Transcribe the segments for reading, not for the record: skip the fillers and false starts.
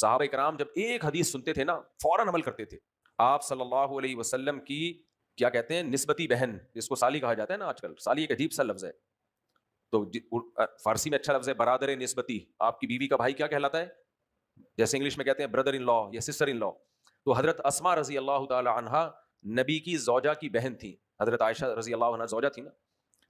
صحابہ کرام جب ایک حدیث سنتے تھے نا فوراً عمل کرتے تھے. آپ صلی اللہ علیہ وسلم کی کیا کہتے ہیں نسبتی بہن, جس کو سالی کہا جاتا ہے نا آج کل, سالی ایک عجیب سا لفظ ہے, تو فارسی میں اچھا لفظ ہے برادر نسبتی. آپ کی بیوی کا بھائی کیا کہلاتا ہے؟ جیسے انگلش میں کہتے ہیں بردر ان لا یا سسٹر ان لا. تو حضرت اسماء رضی اللہ تعالی عنہا نبی کی زوجہ کی بہن تھی. حضرت عائشہ رضی اللہ عنہ زوجہ تھی نا.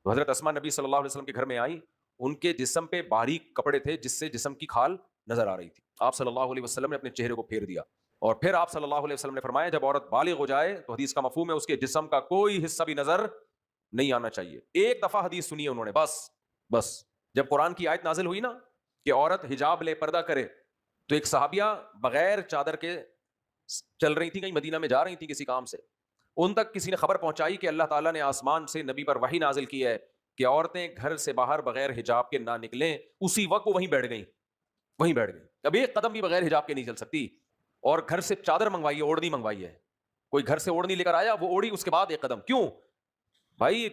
تو حضرت اسماء نبی صلی اللہ علیہ وسلم کے گھر میں آئی, ان کے جسم پہ باریک کپڑے تھے جس سے جسم کی کھال نظر آ رہی تھی. آپ صلی اللہ علیہ وسلم نے اپنے چہرے کو پھیر دیا, اور پھر آپ صلی اللہ علیہ وسلم نے فرمایا جب عورت بالغ ہو جائے تو حدیث کا مفہوم ہے اس کے جسم کا کوئی حصہ بھی نظر نہیں آنا چاہیے. ایک دفعہ حدیث سنی ہے انہوں نے بس. جب قرآن کی آیت نازل ہوئی نا کہ عورت حجاب لے پردہ کرے, تو ایک صحابیہ بغیر چادر کے چل رہی تھی, کہیں مدینہ میں جا رہی تھی کسی کام سے, ان تک کسی نے خبر پہنچائی کہ اللہ تعالیٰ نے آسمان سے نبی پر وحی نازل کی ہے کہ عورتیں گھر سے باہر بغیر حجاب کے نہ نکلیں. اسی وقت وہ وہیں بیٹھ گئیں. اب ایک قدم بھی بغیر حجاب کے نہیں چل سکتی. اور گھر سے چادر منگوائی ہے, اوڑھنی منگوائی ہے. کوئی گھر سے اوڑھنی لے کر آیا, وہ اوڑھی, اس کے بعد ایک قدم. کیوں بھائی؟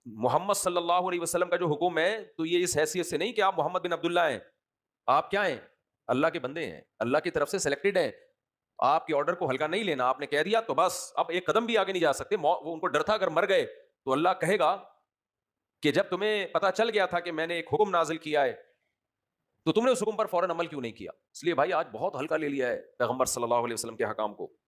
محمد صلی اللہ علیہ وسلم کا جو حکم ہے تو یہ اس حیثیت سے نہیں کہ آپ محمد بن عبداللہ ہیں. آپ کیا ہیں؟ اللہ کے بندے ہیں, اللہ کی طرف سے سلیکٹڈ ہیں. آپ کے آرڈر کو ہلکا نہیں لینا. آپ نے کہہ دیا تو بس, اب ایک قدم بھی آگے نہیں جا سکتے. وہ ان کو ڈر تھا اگر مر گئے تو اللہ کہے گا کہ جب تمہیں پتا چل گیا تھا کہ میں نے ایک حکم نازل کیا ہے تو تم نے اس حکم پر فوراً عمل کیوں نہیں کیا. اس لیے بھائی آج بہت ہلکا لے لیا ہے پیغمبر صلی اللہ علیہ وسلم کے حکام کو.